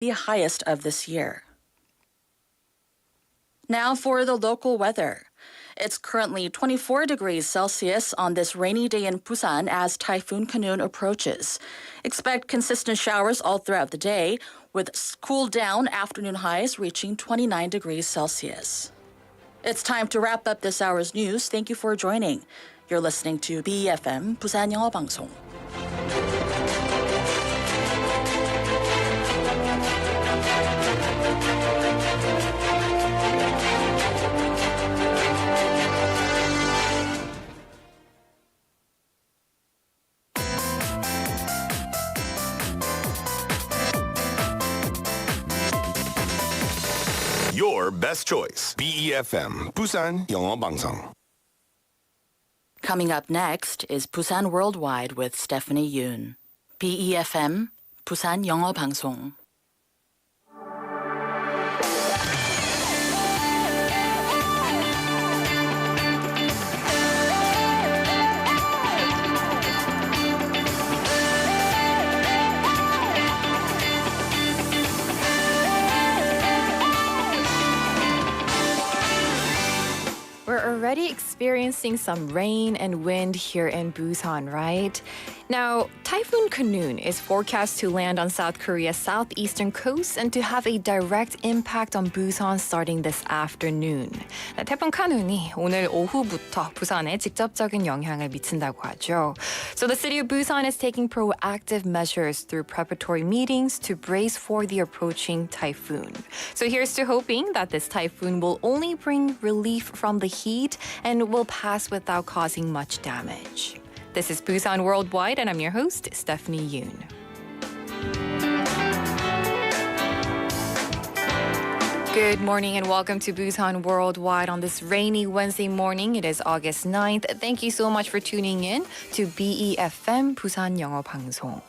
the highest of this year. Now for the local weather. It's currently 24 degrees Celsius on this rainy day in Busan as Typhoon Khanun approaches. Expect consistent showers all throughout the day, with cool down afternoon highs reaching 29 degrees Celsius. It's time to wrap up this hour's news. Thank you for joining. You're listening to BEFM 부산영어방송. Your best choice. BEFM 부산영어방송. Coming up next is Busan Worldwide with Stephanie Yoon. BEFM 부산영어방송. We're already experiencing some rain and wind here in Busan, right? Now, Typhoon Khanun is forecast to land on South Korea's southeastern coast and to have a direct impact on Busan starting this afternoon. 태풍 카눈이 오늘 오후부터 부산에 직접적인 영향을 미친다고 하죠. So the city of Busan is taking proactive measures through preparatory meetings to brace for the approaching typhoon. So here's to hoping that this typhoon will only bring relief from the heat and will pass without causing much damage. This is Busan Worldwide, and I'm your host, Stephanie Yoon. Good morning and welcome to Busan Worldwide on this rainy Wednesday morning. It is August 9th. Thank you so much for tuning in to BEFM 부산영어방송.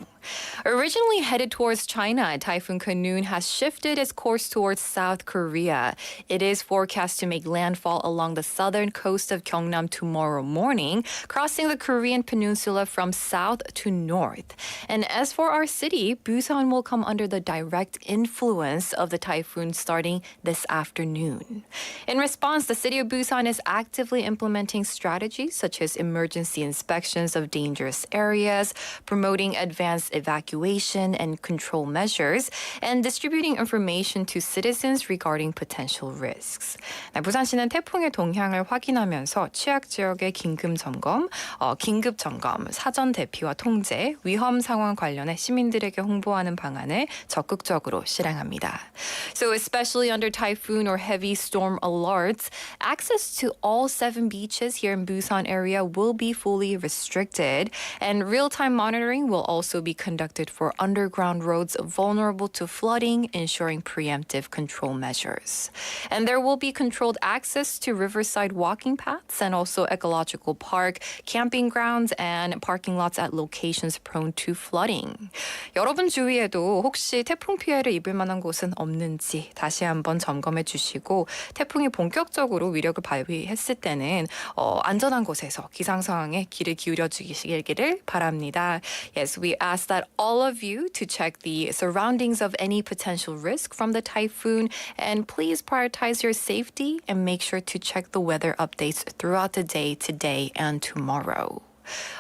Originally headed towards China, Typhoon Khanun has shifted its course towards South Korea. It is forecast to make landfall along the southern coast of Gyeongnam tomorrow morning, crossing the Korean peninsula from south to north. And as for our city, Busan will come under the direct influence of the typhoon starting this afternoon. In response, the city of Busan is actively implementing strategies such as emergency inspections of dangerous areas, promoting advanced evacuation and control measures, and distributing information to citizens regarding potential risks. 부산시는 태풍의 동향을 확인하면서 취약 지역의 긴급 점검, 사전 대피와 통제, 위험 상황 관련해 시민들에게 홍보하는 방안을 적극적으로 실행합니다. So especially under typhoon or heavy storm alerts, access to all 7 beaches here in Busan area will be fully restricted, and real-time monitoring will also be conducted for underground roads vulnerable to flooding, ensuring preemptive control measures. And there will be controlled access to riverside walking paths and also ecological park, camping grounds, and parking lots at locations prone to flooding. 여러분 주위에도 혹시 태풍 피해를 입을 만한 곳은 없는지 다시 한번 점검해 주시고 태풍이 본격적으로 위력을 발휘했을 때는 안전한 곳에서 기상 상황에 귀를 기울여 주시기를 바랍니다. Yes, we ask that all of you to check the surroundings of any potential risk from the typhoon, and please prioritize your safety and make sure to check the weather updates throughout the day today and tomorrow.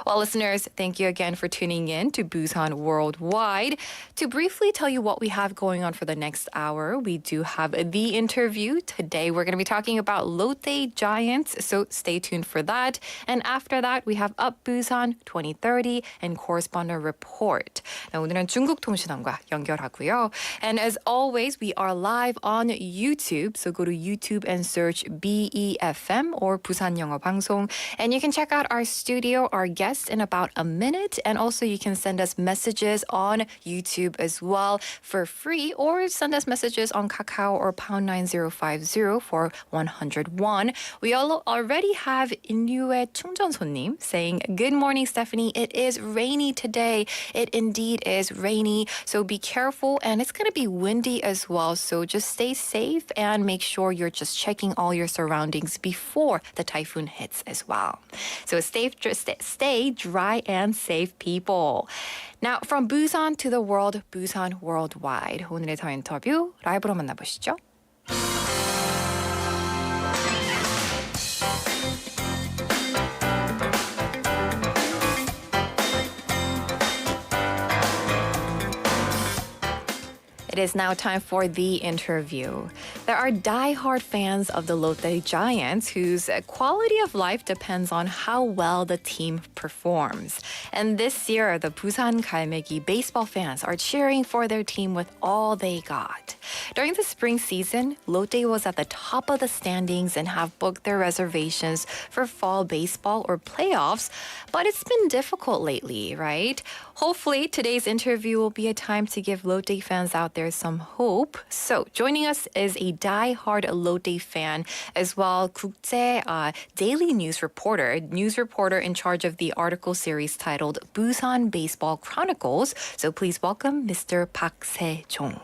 Well, listeners, thank you again for tuning in to Busan Worldwide. To briefly tell you what we have going on for the next hour, we do have the interview. Today, we're going to be talking about Lotte Giants, so stay tuned for that. And after that, we have Up Busan 2030 and Correspondent Report. Now, 오늘은 중국통신원과 연결하고요. And as always, we are live on YouTube, so go to YouTube and search BEFM or 부산영어방송, and you can check out our studio, our guests in about a minute, and also you can send us messages on YouTube as well for free, or send us messages on Kakao or pound 9050 for 101. We already have Inyue 충전손님 saying, "Good morning, Stephanie. It is rainy today. It indeed is rainy, so be careful, and it's going to be windy as well, so just stay safe and make sure you're just checking all your surroundings before the typhoon hits as well." So stay dry and safe, people. Now, from Busan to the world, Busan Worldwide. 오늘의 더 인터뷰 라이브로 만나보시죠. It is now time for the interview. There are die-hard fans of the Lotte Giants whose quality of life depends on how well the team performs. And this year, the Busan Galmegi baseball fans are cheering for their team with all they got. During the spring season, Lotte was at the top of the standings and have booked their reservations for fall baseball or playoffs, but it's been difficult lately, right? Hopefully, today's interview will be a time to give Lotte fans out there some hope. So, joining us is a die-hard Lotte fan as well, 국제 daily news reporter in charge of the article series titled Busan Baseball Chronicles. So, please welcome Mr. Park Se-jong.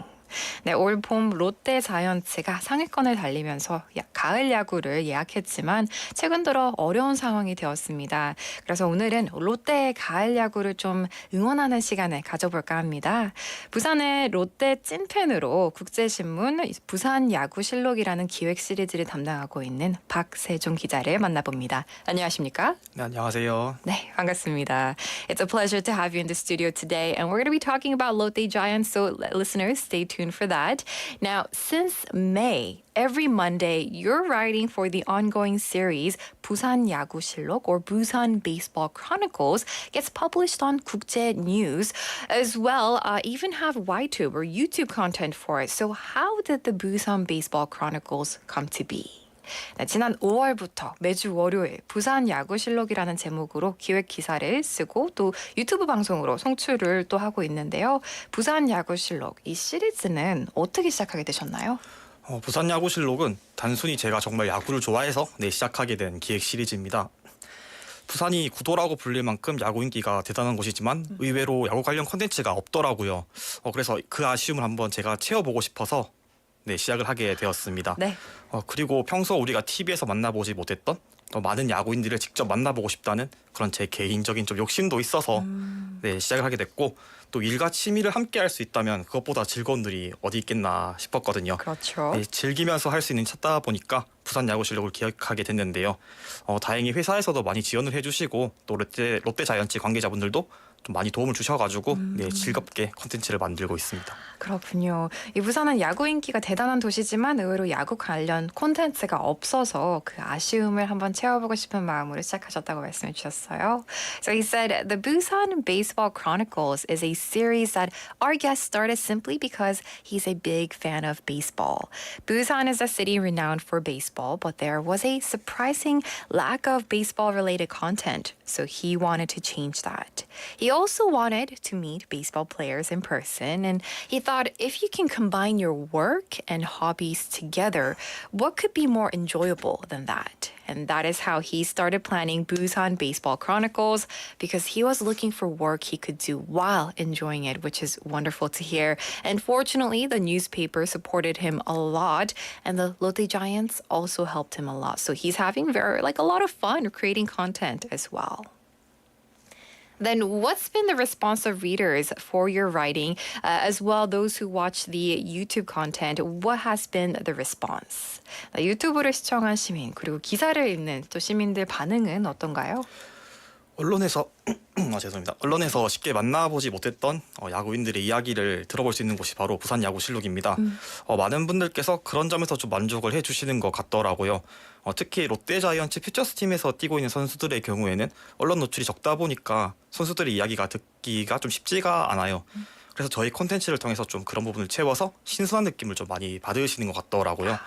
네, 올 봄 롯데 자이언츠가 상위권을 달리면서 가을 야구를 예약했지만 최근 들어 어려운 상황이 되었습니다. 그래서 오늘은 롯데의 가을 야구를 좀 응원하는 시간을 가져볼까 합니다. 부산의 롯데 찐팬으로 국제신문 부산야구실록이라는 기획 시리즈를 담당하고 있는 박세종 기자를 만나봅니다. 안녕하십니까? 네, 안녕하세요. 네, 반갑습니다. It's a pleasure to have you in the studio today, and we're going to be talking about Lotte Giants, so listeners, stay tuned for that. Now, since May, every Monday, you're writing for the ongoing series 부산야구실록 or Busan Baseball Chronicles gets published on 국제 News as well. Even have YTube or YouTube content for it. So how did the Busan Baseball Chronicles come to be? 네, 지난 5월부터 매주 월요일 부산 야구실록이라는 제목으로 기획 기사를 쓰고 또 유튜브 방송으로 송출을 또 하고 있는데요. 부산 야구실록 이 시리즈는 어떻게 시작하게 되셨나요? 부산 야구실록은 단순히 제가 정말 야구를 좋아해서 시작하게 된 기획 시리즈입니다. 부산이 구도라고 불릴 만큼 야구 인기가 대단한 곳이지만 의외로 야구 관련 콘텐츠가 없더라고요. 그래서 그 아쉬움을 한번 제가 채워보고 싶어서 시작을 하게 되었습니다. 네. 그리고 평소 우리가 TV에서 만나보지 못했던 많은 야구인들을 직접 만나보고 싶다는 그런 제 개인적인 좀 욕심도 있어서 시작을 하게 됐고 또 일과 취미를 함께 할 수 있다면 그것보다 즐거운 일이 어디 있겠나 싶었거든요. 그렇죠. 즐기면서 할 수 있는 찾다 보니까 부산 야구실록을 기획하게 됐는데요. 다행히 회사에서도 많이 지원을 해주시고 또 롯데 자이언츠 관계자분들도 좀 많이 도움을 주셔가지고 즐겁게 콘텐츠를 만들고 있습니다. 그렇군요. 이 부산은 야구 인기가 대단한 도시지만 의외로 야구 관련 콘텐츠가 없어서 그 아쉬움을 한번 채워보고 싶은 마음으로 시작하셨다고 말씀해 주셨어요. So he said, the Busan Baseball Chronicles is a series that our guest started simply because he's a big fan of baseball. Busan is a city renowned for baseball, but there was a surprising lack of baseball-related content, so he wanted to change that. He also wanted to meet baseball players in person, and he thought if you can combine your work and hobbies together, what could be more enjoyable than that? And that is how he started planning Busan Baseball Chronicles, because he was looking for work he could do while enjoying it, which is wonderful to hear. And fortunately, the newspaper supported him a lot, and the Lotte Giants also helped him a lot. So he's having a lot of fun creating content as well. Then what's been the response of readers for your writing, as well those who watch the YouTube content? What has been the response? 유튜브를 시청한 시민 그리고 기사를 읽는 또 시민들 반응은 어떤가요? 언론에서 언론에서 쉽게 만나보지 못했던 야구인들의 이야기를 들어볼 수 있는 곳이 바로 부산 야구실록입니다. 많은 분들께서 그런 점에서 좀 만족을 해주시는 것 같더라고요. 특히 롯데 자이언츠 퓨처스 팀에서 뛰고 있는 선수들의 경우에는 언론 노출이 적다 보니까 선수들의 이야기가 듣기가 좀 쉽지가 않아요. 그래서 저희 콘텐츠를 통해서 좀 그런 부분을 채워서 신선한 느낌을 좀 많이 받으시는 것 같더라고요.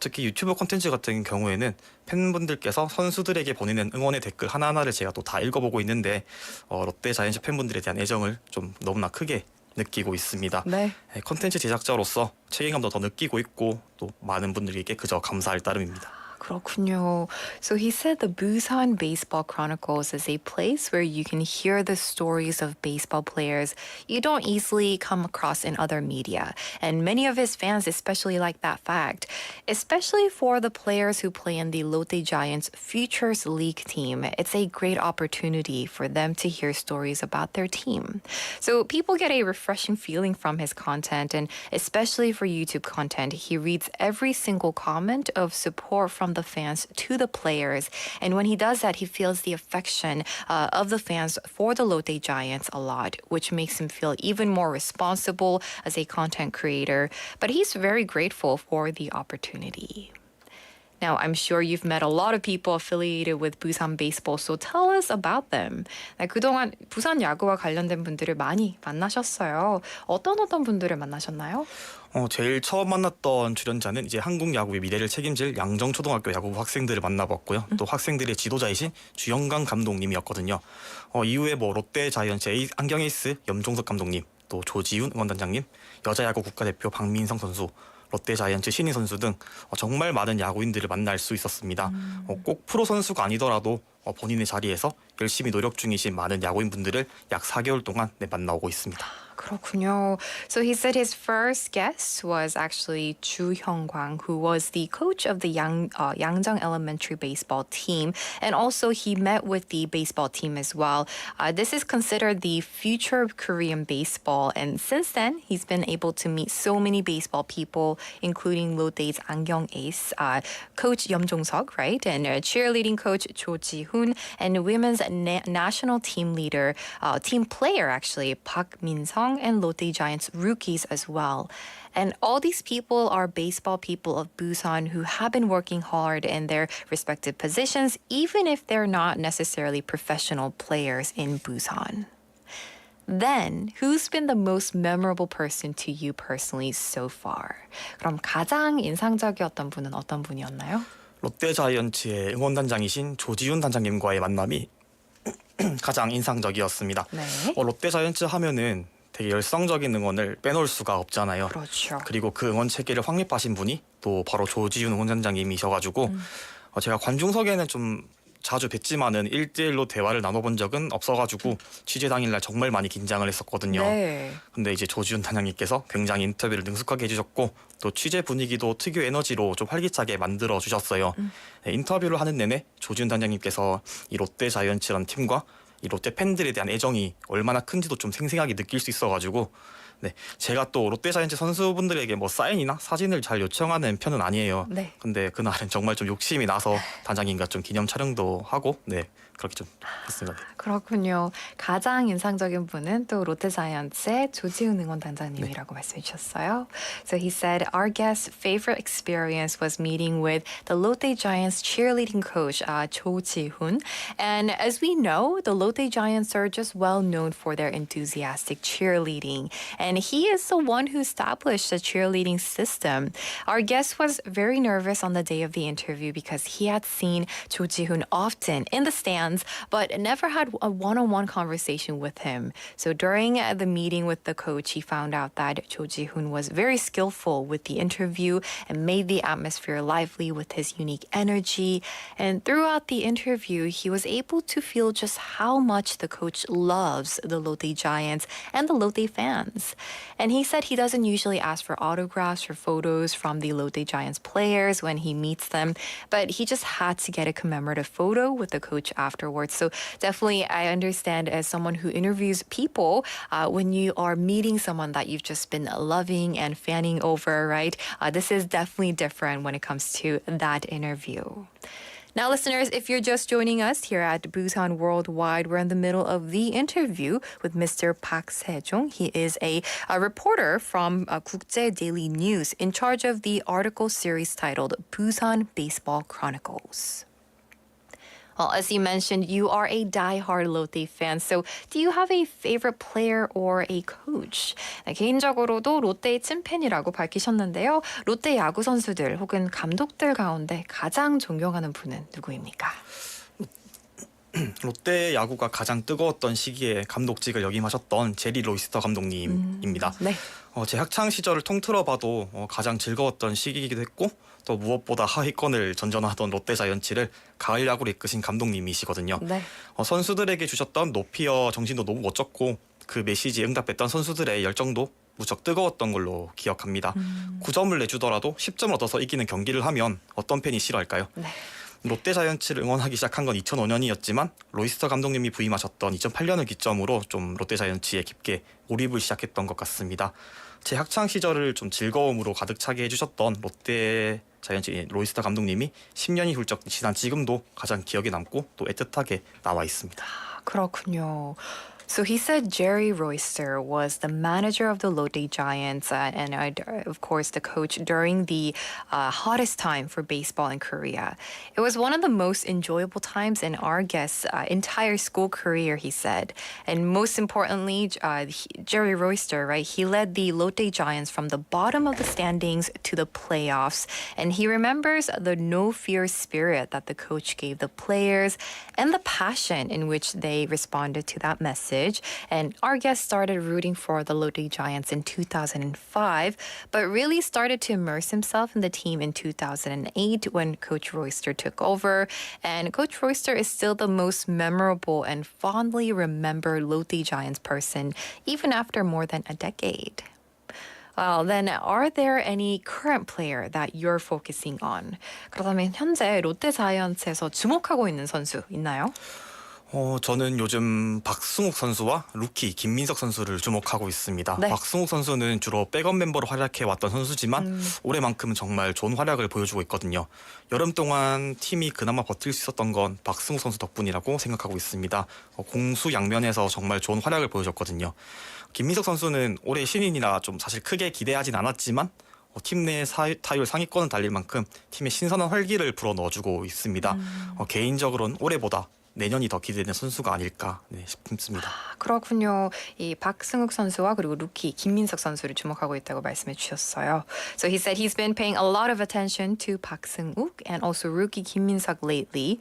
특히 유튜브 콘텐츠 같은 경우에는 팬분들께서 선수들에게 보내는 응원의 댓글 하나하나를 제가 또 다 읽어보고 있는데 롯데 자이언츠 팬분들에 대한 애정을 좀 너무나 크게 느끼고 있습니다. 네. 콘텐츠 제작자로서 책임감도 더 느끼고 있고 또 많은 분들에게 그저 감사할 따름입니다. 그렇군요. So he said the Busan Baseball Chronicles is a place where you can hear the stories of baseball players you don't easily come across in other media. And many of his fans especially like that fact, especially for the players who play in the Lotte Giants Futures League team. It's a great opportunity for them to hear stories about their team. So people get a refreshing feeling from his content, and especially for YouTube content, he reads every single comment of support from the fans to the players. And when he does that, he feels the affection of the fans for the Lotte Giants a lot, which makes him feel even more responsible as a content creator. But he's very grateful for the opportunity. Now, I'm sure you've met a lot of people affiliated with Busan Baseball, so tell us about them. 그동안 부산 야구와 관련된 분들을 많이 만나셨어요. 어떤 분들을 만나셨나요? 제일 처음 만났던 출연자는 이제 한국 야구의 미래를 책임질 양정초등학교 야구부 학생들을 만나봤고요. 또 학생들의 지도자이신 주영강 감독님이었거든요. 이후에 롯데 자이언츠 안경 에이스 염종석 감독님, 또 조지훈 응원단장님, 여자야구 국가대표 박민성 선수, 롯데 자이언츠 신인 선수 등 정말 많은 야구인들을 만날 수 있었습니다. 꼭 프로 선수가 아니더라도 본인의 자리에서 열심히 노력 중이신 많은 야구인분들을 약 4개월 동안 만나오고 있습니다. 그렇군요. So he said his first guest was actually Ju Hyung-kwang, who was the coach of the Yangjang Elementary baseball team, and also he met with the baseball team as well. This is considered the future of Korean baseball, and since then he's been able to meet so many baseball people, including Lotte's 안경 ace, coach Yeom Jong-seok, right, and cheerleading coach Cho Ji-hoon, and women's national team leader, team player actually, Park Min-sung, and Lotte Giants rookies as well. And all these people are baseball people of Busan who have been working hard in their respective positions, even if they're not necessarily professional players in Busan. Then, who's been the most memorable person to you personally so far? 그럼 가장 인상적이었던 분은 어떤 분이었나요? 롯데 자이언츠의 응원단장이신 조지훈 단장님과의 만남이 가장 인상적이었습니다. 네. 롯데 자이언츠 하면은 되게 열성적인 응원을 빼놓을 수가 없잖아요. 그렇죠. 그리고 그 응원 체계를 확립하신 분이 또 바로 조지훈 응원단장님이셔가지고 제가 관중석에는 좀 자주 뵀지만은 1대1로 대화를 나눠본 적은 없어가지고 취재 당일날 정말 많이 긴장을 했었거든요. 네. 근데 이제 조지훈 단장님께서 굉장히 인터뷰를 능숙하게 해주셨고 또 취재 분위기도 특유 에너지로 좀 활기차게 만들어 주셨어요. 네, 인터뷰를 하는 내내 조지훈 단장님께서 이 롯데 자이언츠라는 팀과 이 롯데 팬들에 대한 애정이 얼마나 큰지도 좀 생생하게 느낄 수 있어가지고 네, 제가 또 롯데 자이언츠 선수분들에게 뭐 사인이나 사진을 잘 요청하는 편은 아니에요. 네. 근데 그날은 정말 좀 욕심이 나서 단장님과 좀 기념 촬영도 하고 네 그렇게 좀 했습니다. 그렇군요. 가장 인상적인 분은 또 롯데 자이언츠의 조지훈 응원단장님이라고 말씀해 주셨어요. So he said our guest's favorite experience was meeting with the Lotte Giants cheerleading coach Cho Ji-hoon. And as we know, the Lotte Giants are just well known for their enthusiastic cheerleading. And he is the one who established the cheerleading system. Our guest was very nervous on the day of the interview because he had seen Cho Ji-hoon often in the stands, but never had a one-on-one conversation with him. So during the meeting with the coach, he found out that Cho Ji-hoon was very skillful with the interview and made the atmosphere lively with his unique energy. And throughout the interview, he was able to feel just how much the coach loves the Lotte Giants and the Lotte fans. And he said he doesn't usually ask for autographs or photos from the Lotte Giants players when he meets them, but he just had to get a commemorative photo with the coach afterwards. So definitely, I understand as someone who interviews people, when you are meeting someone that you've just been loving and fanning over, right? This is definitely different when it comes to that interview. Now, listeners, if you're just joining us here at Busan Worldwide, we're in the middle of the interview with Mr. Park Se-jong. He is a reporter from 국제 Daily News in charge of the article series titled Busan Baseball Chronicles. Well, as you mentioned, you are a die-hard Lotte fan. So do you have a favorite player or a coach? 개인적으로도 롯데의 찐팬이라고 밝히셨는데요. 롯데 야구 선수들 혹은 감독들 가운데 가장 존경하는 분은 누구입니까? 롯데 야구가 가장 뜨거웠던 시기에 감독직을 역임하셨던 제리 로이스터 감독님입니다. 네. 제 학창 시절을 통틀어봐도 가장 즐거웠던 시기이기도 했고 또 무엇보다 하위권을 전전하던 롯데 자이언츠를 가을 야구로 이끄신 감독님이시거든요. 네. 선수들에게 주셨던 높이와 정신도 너무 멋졌고 그 메시지에 응답했던 선수들의 열정도 무척 뜨거웠던 걸로 기억합니다. 9점을 내주더라도 10점을 얻어서 이기는 경기를 하면 어떤 팬이 싫어할까요? 네. 롯데 자이언츠를 응원하기 시작한 건 2005년이었지만 로이스터 감독님이 부임하셨던 2008년을 기점으로 좀 롯데 자이언츠에 깊게 몰입을 시작했던 것 같습니다. 제 학창 시절을 좀 즐거움으로 가득 차게 해주셨던 롯데 자이언츠의 로이스터 감독님이 10년이 훌쩍 지난 지금도 가장 기억에 남고 또 애틋하게 나와 있습니다. 그렇군요. So he said Jerry Royster was the manager of the Lotte Giants and of course the coach during the hottest time for baseball in Korea. It was one of the most enjoyable times in our guest's entire school career, he said. And most importantly, Jerry Royster, right, he led the Lotte Giants from the bottom of the standings to the playoffs. And he remembers the no-fear spirit that the coach gave the players and the passion in which they responded to that message. And our guest started rooting for the Lotte Giants in 2005, but really started to immerse himself in the team in 2008 when Coach Royster took over. And Coach Royster is still the most memorable and fondly remembered Lotte Giants person, even after more than a decade. Well, then, are there any current player that you're focusing on? 그렇다면 현재 롯데 자이언츠에서 주목하고 있는 선수 있나요? 저는 요즘 박승욱 선수와 루키 김민석 선수를 주목하고 있습니다. 네. 박승욱 선수는 주로 백업 멤버로 활약해왔던 선수지만 올해만큼은 정말 좋은 활약을 보여주고 있거든요. 여름 동안 팀이 그나마 버틸 수 있었던 건 박승욱 선수 덕분이라고 생각하고 있습니다. 공수 양면에서 정말 좋은 활약을 보여줬거든요. 김민석 선수는 올해 신인이라 좀 사실 크게 기대하진 않았지만 팀 내 타율 상위권을 달릴 만큼 팀의 신선한 활기를 불어넣어주고 있습니다. 개인적으로는 올해보다 내년이 더 기대되는 선수가 아닐까 싶습니다. 그렇군요. 이 박승욱 선수와 그리고 루키 김민석 선수를 주목하고 있다고 말씀해 주셨어요. So he said he's been paying a lot of attention to Park Seung-uk and also rookie Kim Min-seok lately.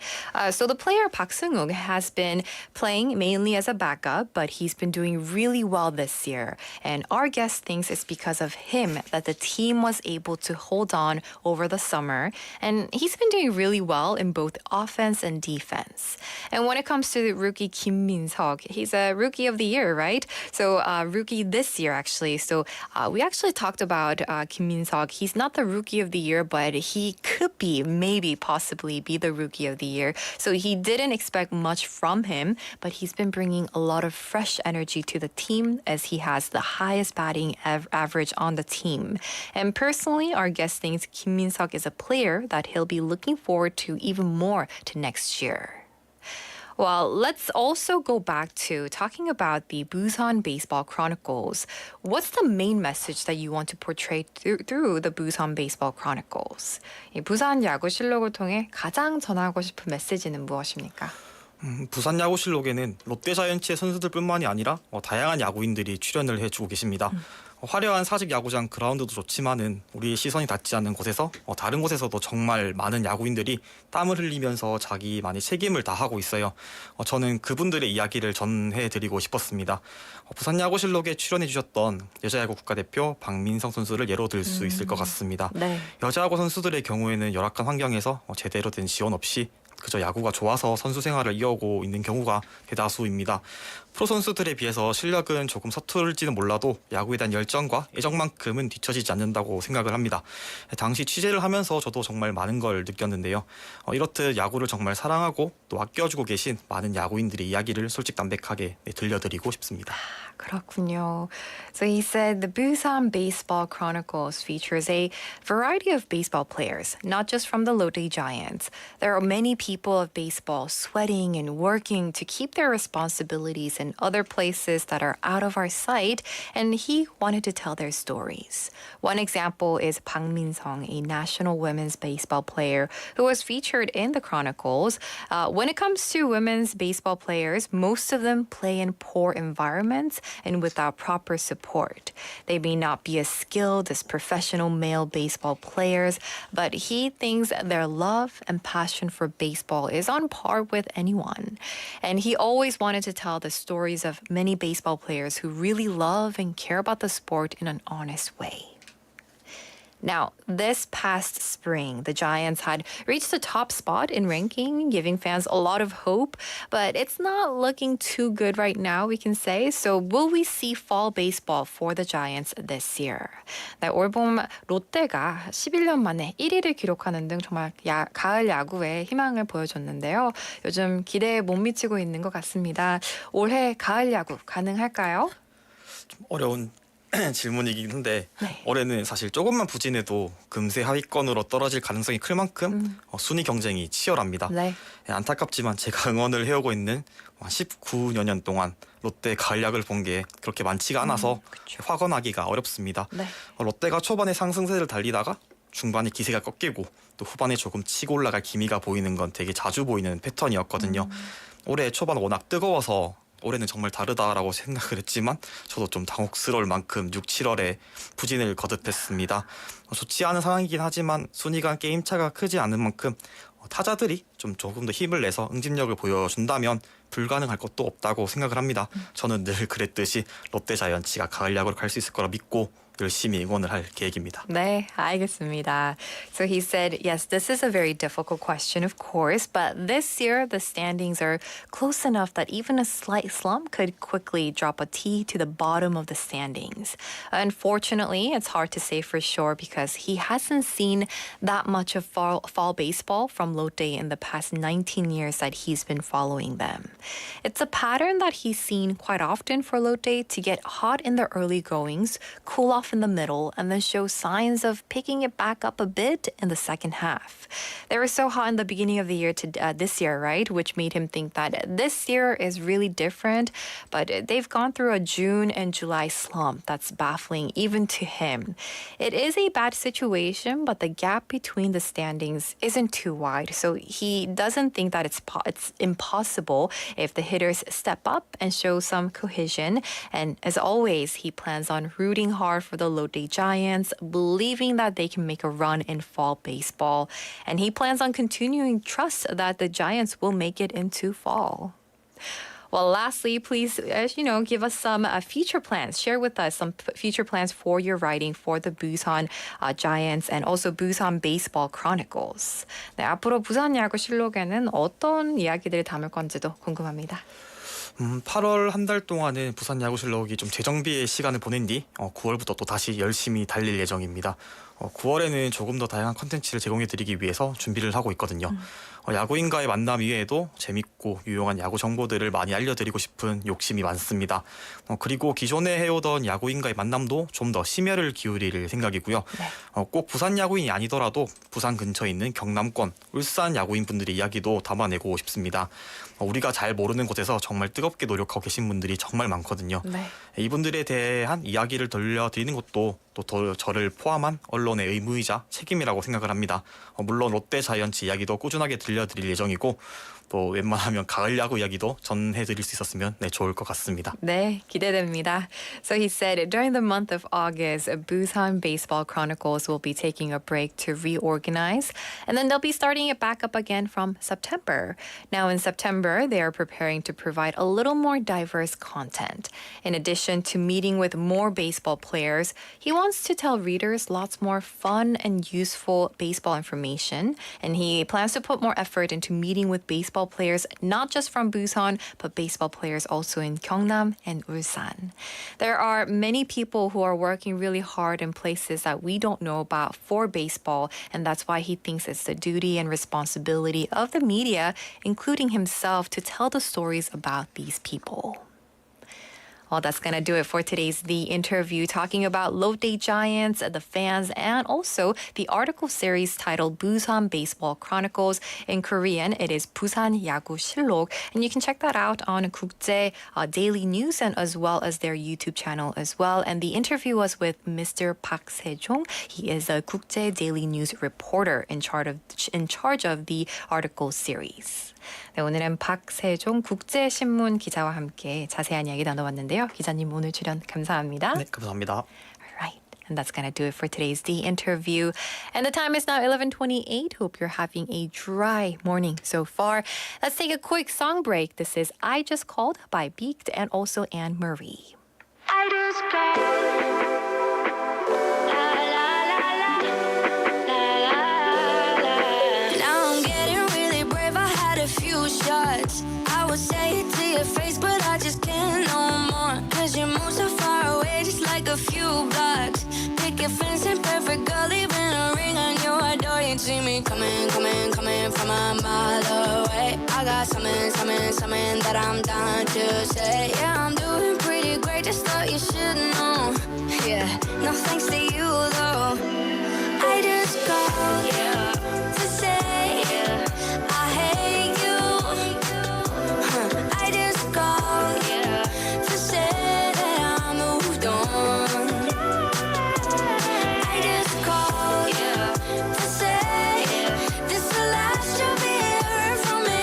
So the player Park Seung-uk has been playing mainly as a backup, but he's been doing really well this year. And our guest thinks it's because of him that the team was able to hold on over the summer. And he's been doing really well in both offense and defense. And when it comes to the rookie Kim Min-seok, he's a rookie of the year, right? So rookie this year, actually. So we actually talked about Kim Min-seok. He's not the rookie of the year, but he could be, maybe, possibly be the rookie of the year. So he didn't expect much from him, but he's been bringing a lot of fresh energy to the team as he has the highest batting average on the team. And personally, our guest thinks Kim Min-seok is a player that he'll be looking forward to even more to next year. Well, let's also go back to talking about the Busan Baseball Chronicles. What's the main message that you want to portray through the Busan Baseball Chronicles? 이 부산야구실록을 통해 가장 전하고 싶은 메시지는 무엇입니까? 부산야구실록에는 롯데 자이언츠의 선수들뿐만이 아니라 다양한 야구인들이 출연을 해주고 계십니다. 화려한 사직 야구장 그라운드도 좋지만은 우리의 시선이 닿지 않는 곳에서 다른 곳에서도 정말 많은 야구인들이 땀을 흘리면서 자기만의 책임을 다하고 있어요. 저는 그분들의 이야기를 전해드리고 싶었습니다. 부산야구실록에 출연해주셨던 여자야구 국가대표 박민성 선수를 예로 들 수 있을 것 같습니다. 네. 여자야구 선수들의 경우에는 열악한 환경에서 제대로 된 지원 없이 그저 야구가 좋아서 선수 생활을 이어오고 있는 경우가 대다수입니다. 프로 선수들에 비해서 실력은 조금 서툴지는 몰라도 야구에 대한 열정과 애정만큼은 뒤처지지 않는다고 생각을 합니다. 당시 취재를 하면서 저도 정말 많은 걸 느꼈는데요. 이렇듯 야구를 정말 사랑하고 또 아껴주고 계신 많은 야구인들의 이야기를 솔직담백하게 들려드리고 싶습니다. 그렇군요. So he said the Busan Baseball Chronicles features a variety of baseball players, not just from the Lotte Giants. There are many people of baseball sweating and working to keep their responsibilities in other places that are out of our sight, and he wanted to tell their stories. One example is Park Min-seok, a national women's baseball player who was featured in the Chronicles. When it comes to women's baseball players, most of them play in poor environments and without proper support. They may not be as skilled as professional male baseball players, but he thinks their love and passion for baseball baseball is on par with anyone. And he always wanted to tell the stories of many baseball players who really love and care about the sport in an honest way. Now, this past spring, the Giants had reached the top spot in ranking, giving fans a lot of hope, but it's not looking too good right now, we can say. So will we see fall baseball for the Giants this year? 네, 올봄 롯데가 11년 만에 1위를 기록하는 등 정말 가을 야구에 희망을 보여줬는데요. 요즘 기대에 못 미치고 있는 것 같습니다. 올해 가을 야구 가능할까요? 좀 어려운 질문이긴 한데 네. 올해는 사실 조금만 부진해도 금세 하위권으로 떨어질 가능성이 클 만큼 순위 경쟁이 치열합니다. 네. 안타깝지만 제가 응원을 해오고 있는 19여 년 동안 롯데 가을 야구를 본 게 그렇게 많지가 않아서 확언하기가 어렵습니다. 네. 롯데가 초반에 상승세를 달리다가 중반에 기세가 꺾이고 또 후반에 조금 치고 올라갈 기미가 보이는 건 되게 자주 보이는 패턴이었거든요. 올해 초반 워낙 뜨거워서 올해는 정말 다르다라고 생각을 했지만 저도 좀 당혹스러울 만큼 6, 7월에 부진을 거듭했습니다. 좋지 않은 상황이긴 하지만 순위가 게임차가 크지 않은 만큼 타자들이 조금 더 힘을 내서 응집력을 보여준다면 불가능할 것도 없다고 생각을 합니다. 저는 늘 그랬듯이 롯데 자이언츠가 가을 야구를 갈 수 있을 거라 믿고 열심히 응원을 할 계획입니다. 네, 알겠습니다. So he said, yes, this is a very difficult question, of course, but this year the standings are close enough that even a slight slump could quickly drop a T to the bottom of the standings. Unfortunately, it's hard to say for sure because he hasn't seen that much of fall baseball from Lotte in the past 19 years that he's been following them. It's a pattern that he's seen quite often for Lotte to get hot in the early goings, cool off in the middle, and then show signs of picking it back up a bit in the second half. They were so hot in the beginning of the year to this year, right? Which made him think that this year is really different, but they've gone through a June and July slump that's baffling even to him. It is a bad situation, but the gap between the standings isn't too wide, so he doesn't think that it's impossible if the hitters step up and show some cohesion. And as always, he plans on rooting hard for the Lotte Giants, believing that they can make a run in fall baseball. And he plans on continuing trust that the Giants will make it into fall. Well, lastly, please, give us some future plans. Share with us some future plans for your writing for the Busan Giants and also Busan Baseball Chronicles. 네, 앞으로 부산야구실록에는 어떤 이야기들을 담을 건지도 궁금합니다. 8월 한 달 동안은 부산야구실록이 좀 재정비의 시간을 보낸 뒤 9월부터 또 다시 열심히 달릴 예정입니다. 9월에는 조금 더 다양한 컨텐츠를 제공해드리기 위해서 준비를 하고 있거든요. 야구인과의 만남 이외에도 재밌고 유용한 야구 정보들을 많이 알려드리고 싶은 욕심이 많습니다. 그리고 기존에 해오던 야구인과의 만남도 좀 더 심혈을 기울일 생각이고요. 네. 꼭 부산 야구인이 아니더라도 부산 근처에 있는 경남권, 울산 야구인 분들의 이야기도 담아내고 싶습니다. 우리가 잘 모르는 곳에서 정말 뜨겁게 노력하고 계신 분들이 정말 많거든요. 네. 이분들에 대한 이야기를 들려드리는 것도 또 저를 포함한 언론의 의무이자 책임이라고 생각을 합니다. 물론 롯데 자이언츠 이야기도 꾸준하게 들려드릴 예정이고 또 웬만하면 가을 야구 이야기도 전해드릴 수 있었으면 좋을 것 같습니다. 네, 기대됩니다. So he said during the month of August, Busan Baseball Chronicles will be taking a break to reorganize, and then they'll be starting it back up again from September. Now in September, they are preparing to provide a little more diverse content. In addition to meeting with more baseball players, he wants to tell readers lots more fun and useful baseball information, and he plans to put more effort into meeting with baseball players not just from Busan, but baseball players also in Gyeongnam and Ulsan. There are many people who are working really hard in places that we don't know about for baseball, and that's why he thinks it's the duty and responsibility of the media, including himself, to tell the stories about these people. Well, that's going to do it for today's The Interview, talking about Lotte Giants, the fans, and also the article series titled Busan Baseball Chronicles. In Korean, it is 부산야구실록, and you can check that out on 국제 Daily News and as well as their YouTube channel as well. And the interview was with Mr. Park Se-jong. He is a 국제 Daily News reporter in charge of the article series. 네, 오늘은 박세종 국제신문 기자와 함께 자세한 이야기 나눠봤는데요. 기자님 오늘 출연 감사합니다. 네, 감사합니다. All right. And that's going to do it for today's The Interview. And the time is now 11:28. Hope you're having a dry morning so far. Let's take a quick song break. This is I Just Called by Beaked and also Anne Marie. I just called. La, la, la, la. La, la, la. Now I'm getting really brave. I had a few shots. I would say it to your face, but I just can't no more. Cause you move so far away, just like a few blocks. Picket fence in perfect girl, leaving a ring on your door. You see me coming, coming, coming from a mile away. I got something that I'm down to say. Yeah, I'm doing pretty great, just thought you should know. Yeah, no thanks to you though. I just called to say I hate you. I just called to say that I moved on. I just called to say this the last you'll be hearing from me.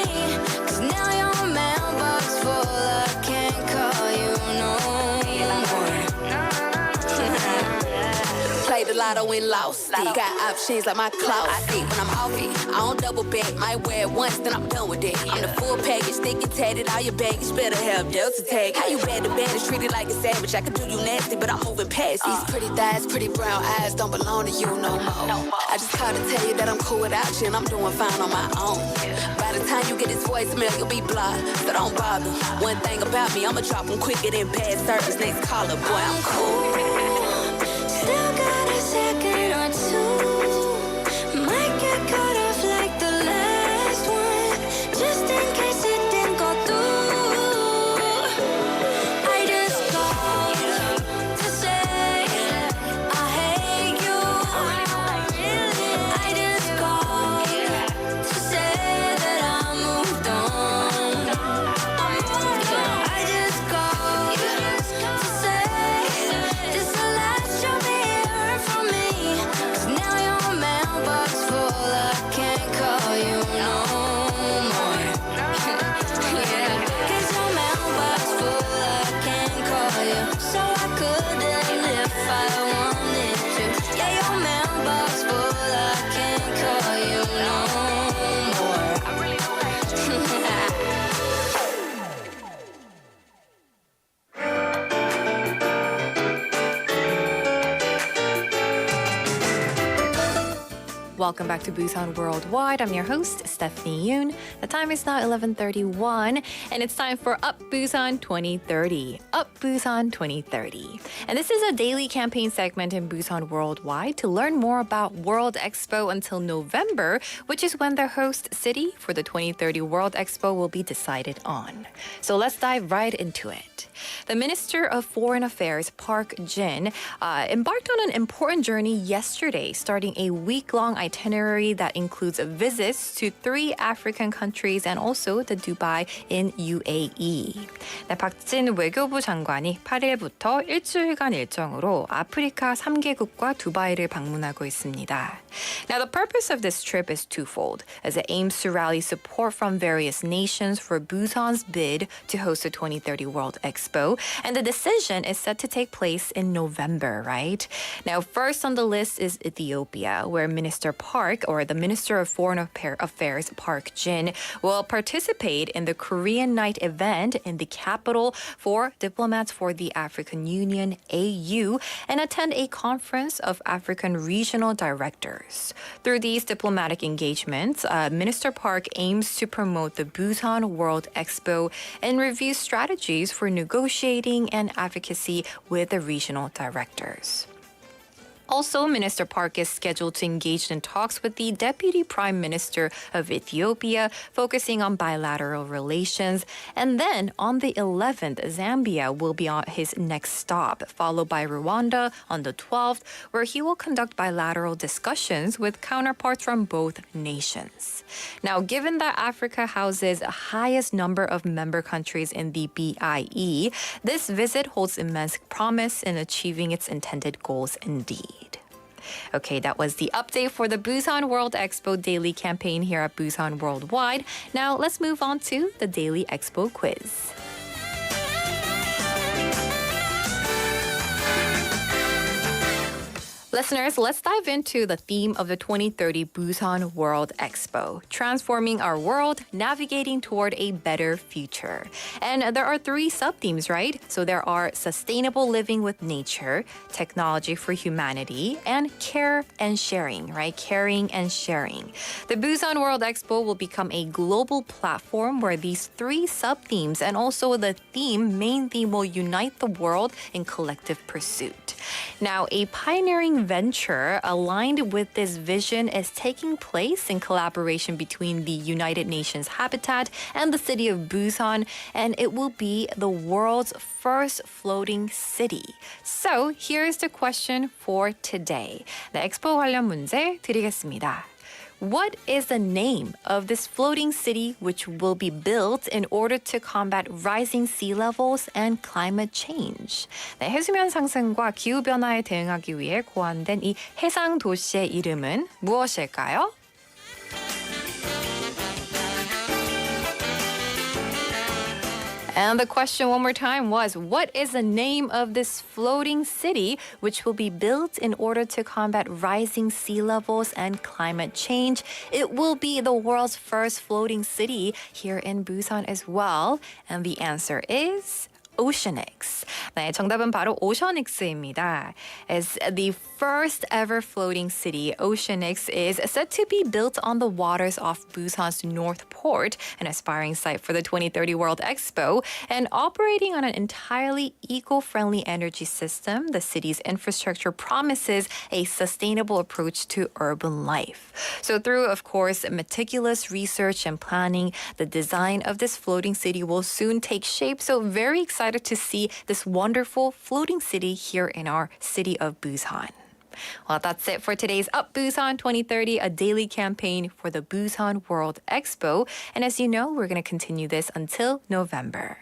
Cause now your mailbox full, I can't call you no more. Play the lotto and lost it. Got options like my closet. When I'm off it, I don't double back. Might wear it once, then I'm done with it. I'm the full package, stick and tatted. All your baggage better have Delta tag. How you bad to bad is treated like a savage. I could do you nasty, but I'm moving past these pretty thighs, pretty brown eyes don't belong to you no more. I just called to tell you that I'm cool without you and I'm doing fine on my own. By the time you get this voicemail, you'll be blocked, so don't bother. One thing about me, I'ma drop them quicker than bad service. Next caller, boy, I'm cool. Still got a second or two. Might get cut off like the last one, just in case it didn't go through. I just called to say I hate you. I just called to say that I moved on. I just called to say this the last you'll be hearing from me. Cause now your mailbox full, I can't call you no more. Yeah, cause your mailbox full, I can't call you. So I couldn't if I wanted to. Yeah, your mailbox full, I can't call you no more. I really Welcome back to Busan Worldwide. I'm your host, Stephanie Yoon. The time is now 11:31, and it's time for Up Busan 2030. Up Busan 2030. And this is a daily campaign segment in Busan Worldwide to learn more about World Expo until November, which is when the host city for the 2030 World Expo will be decided on. So let's dive right into it. The Minister of Foreign Affairs, Park Jin, embarked on an important journey yesterday, starting a week-long itinerary that includes visits to 3 African countries and also the Dubai in UAE. 네, 박진 외교부 장관이 8일부터 일주일간 일정으로 아프리카 3개국과 두바이를 방문하고 있습니다. Now, the purpose of this trip is twofold, as it aims to rally support from various nations for Busan's bid to host the 2030 World Expo, and the decision is set to take place in November, right? Now, first on the list is Ethiopia, where Minister Park, or the Minister of Foreign Affairs, Park Jin, will participate in the Korean Night event in the capital for diplomats for the African Union, AU, and attend a conference of African regional directors. Through these diplomatic engagements, Minister Park aims to promote the Busan World Expo and review strategies for negotiating and advocacy with the regional directors. Also, Minister Park is scheduled to engage in talks with the Deputy Prime Minister of Ethiopia, focusing on bilateral relations. And then, on the 11th, Zambia will be on his next stop, followed by Rwanda on the 12th, where he will conduct bilateral discussions with counterparts from both nations. Now, given that Africa houses the highest number of member countries in the BIE, this visit holds immense promise in achieving its intended goals indeed. Okay, that was the update for the Busan World Expo daily campaign here at Busan Worldwide. Now let's move on to the Daily Expo quiz. Listeners, let's dive into the theme of the 2030 Busan World Expo, transforming our world, navigating toward a better future. And there are 3 sub-themes, right? So there are sustainable living with nature, technology for humanity, and care and sharing, right? Caring and sharing. The Busan World Expo will become a global platform where these 3 sub-themes and also the main theme will unite the world in collective pursuit. Now, a pioneering venture aligned with this vision is taking place in collaboration between the United Nations Habitat and the city of Busan, and it will be the world's first floating city. So, here's the question for today. 네, 엑스포 관련 문제 드리겠습니다. What is the name of this floating city which will be built in order to combat rising sea levels and climate change? 네, 해수면 상승과 기후변화에 대응하기 위해 고안된 이 해상 도시의 이름은 무엇일까요? And the question one more time was, what is the name of this floating city which will be built in order to combat rising sea levels and climate change? It will be the world's first floating city here in Busan as well. And the answer is Oceanix. 네, 정답은 바로 Oceanix입니다. As the first ever floating city, Oceanix is set to be built on the waters off Busan's North Port, an aspiring site for the 2030 World Expo, and operating on an entirely eco-friendly energy system. The city's infrastructure promises a sustainable approach to urban life. So through, of course, meticulous research and planning, the design of this floating city will soon take shape. So very excited to see this wonderful floating city here in our city of Busan. Well, that's it for today's Up Busan 2030, a daily campaign for the Busan World Expo. And as you know, we're going to continue this until November.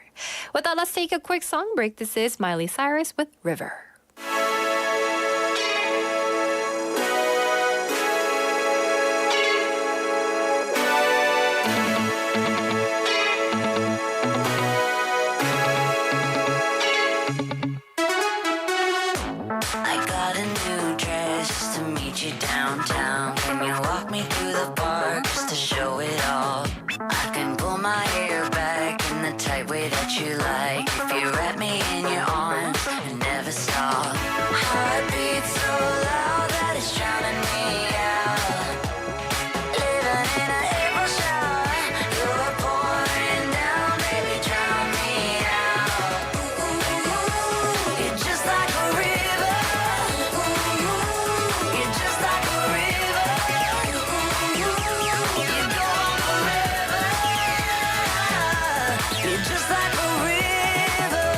With that, let's take a quick song break. This is Miley Cyrus with River. Downtown, can you walk me through the park just to show it all? I can pull my hair back in the tight way that you like. If you wrap me in your arms and never stop. Heartbeat so loud that it's drowning me out. Living in an April shower, you're pouring down, baby, drown me out. You're just like a river. You're just like a river. You go on forever. You're just like a river.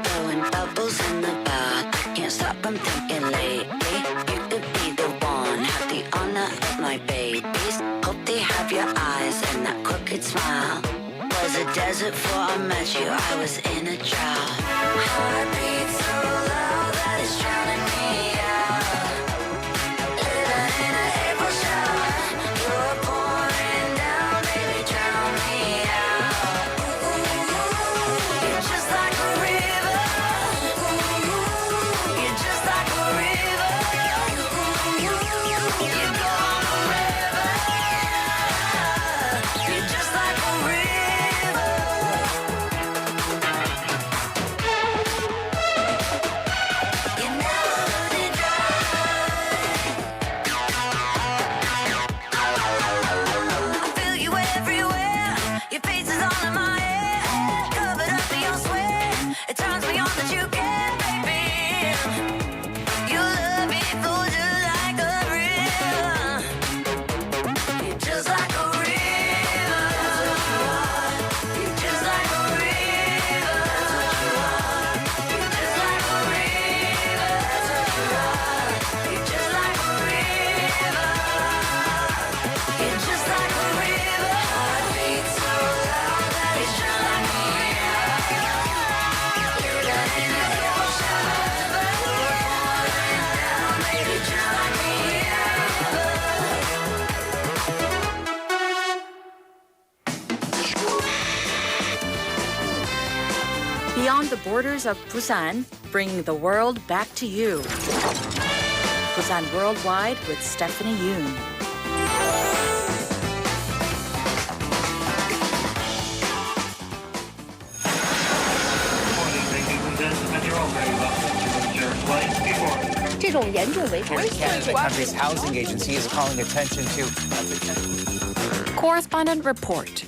Blowing bubbles in the bath. Can't stop, I'm thinking lately. You could be the one, have the honor of my babies. Hope they have your eyes and that crooked smile. Was a desert before I met you, I was in a drought. Heartbeat so loud that it's drowning me out. Living in an April shower, you're pouring down, baby, drown me out. You're just like a river. You're just like a river. You go on forever. You're just like a river. beyond the borders of Busan, bringing the world back to you. Busan Worldwide with Stephanie Yoon. The country's housing agency is calling attention to Correspondent Report.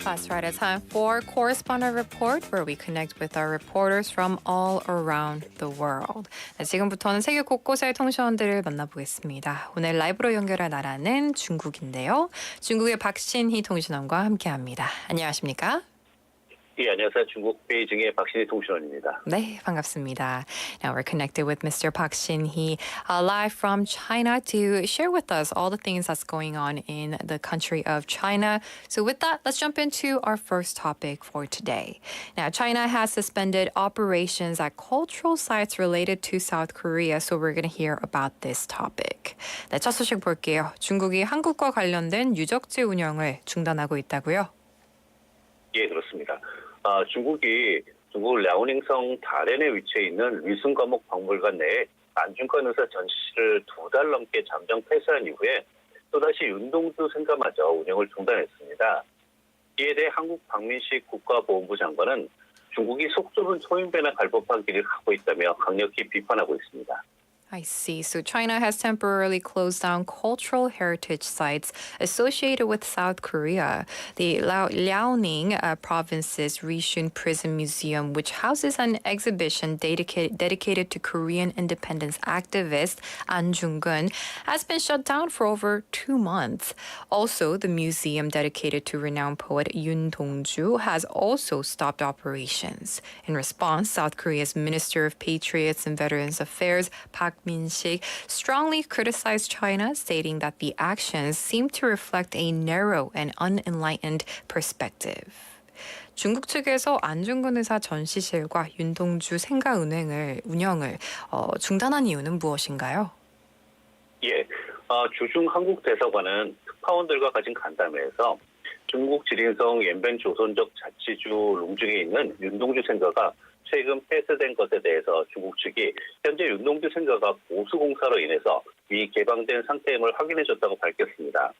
That's right. It's time for Correspondent Report, where we connect with our reporters from all around the world. 네, 지금부터는 세계 곳곳의 통신원들을 만나보겠습니다. 오늘 라이브로 연결할 나라는 중국인데요. 중국의 박신희 통신원과 함께합니다. 안녕하십니까? 예, 안녕하세요. 중국 베이징의 박신희 통신원입니다. 네, 반갑습니다. Now we're connected with Mr. Park Shin-hee live from China to share with us all the things that's going on in the country of China. So with that, let's jump into our first topic for today. Now, China has suspended operations at cultural sites related to South Korea, so we're going to hear about this topic. 네, 첫 소식 볼게요. 중국이 한국과 관련된 유적지 운영을 중단하고 있다고요? 예, 그렇습니다. 중국이 중국 랴오닝성 다롄에 위치해 있는 위승과목 박물관 내에 안중권 의사 전시를 2달 넘게 잠정 폐쇄한 이후에 또다시 윤동주 생가마저 운영을 중단했습니다. 이에 대해 한국 박민식 국가보훈부 장관은 중국이 속 좁은 초인배나 갈 법한 길을 가고 있다며 강력히 비판하고 있습니다. I see. So China has temporarily closed down cultural heritage sites associated with South Korea. The Liaoning province's Rishun Prison Museum, which houses an exhibition dedicated to Korean independence activist An Jung-gun, has been shut down for over 2 months. Also, the museum dedicated to renowned poet Yoon Dong-ju has also stopped operations. In response, South Korea's Minister of Patriots and Veterans Affairs, Park Min-sik, strongly criticized China, stating that the actions seem to reflect a narrow and unenlightened perspective. 중국 측에서 안중근 의사 전시실과 윤동주 생가 운영을 중단한 이유는 무엇인가요? 예, 주중 한국 대사관은 특파원들과 가진 간담회에서 중국 지린성 연변 조선족 자치주 롱중에 있는 윤동주 생가가 최근 폐쇄된 것에 대해서 중국 측이 현재 윤동주 생가가 보수공사로 인해서 미개방된 상태임을 확인해줬다고 밝혔습니다.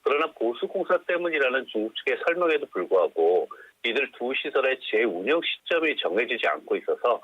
그러나 보수공사 때문이라는 중국 측의 설명에도 불구하고 이들 두 시설의 재운영 시점이 정해지지 않고 있어서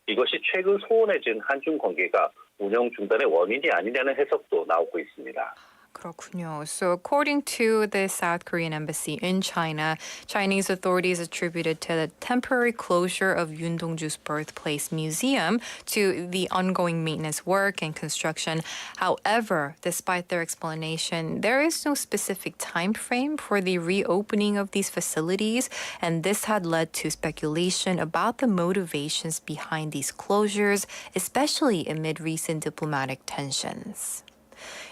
이것이 최근 소원해진 한중 관계가 운영 중단의 원인이 아니냐는 해석도 나오고 있습니다. 그렇군요. So according to the South Korean embassy in China, Chinese authorities attributed to the temporary closure of Yoon Dong-ju's birthplace museum to the ongoing maintenance work and construction. However, despite their explanation, there is no specific time frame for the reopening of these facilities, and this had led to speculation about the motivations behind these closures, especially amid recent diplomatic tensions.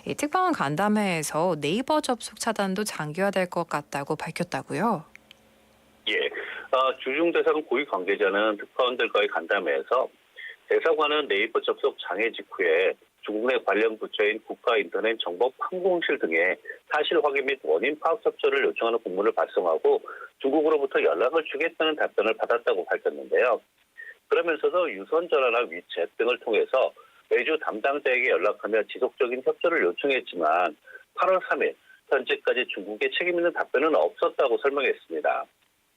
이 특파원 간담회에서 네이버 접속 차단도 장기화될 것 같다고 밝혔다고요? 예, 주중 대사관 고위 관계자는 특파원들과의 간담회에서 대사관은 네이버 접속 장애 직후에 중국 내 관련 부처인 국가인터넷정보판공실 등에 사실 확인 및 원인 파악 협조를 요청하는 공문을 발송하고 중국으로부터 연락을 주겠다는 답변을 받았다고 밝혔는데요. 그러면서도 유선 전화나 위챗 등을 통해서 매주 담당자에게 연락하며 지속적인 협조를 요청했지만 8월 3일 현재까지 중국의 책임 있는 답변은 없었다고 설명했습니다.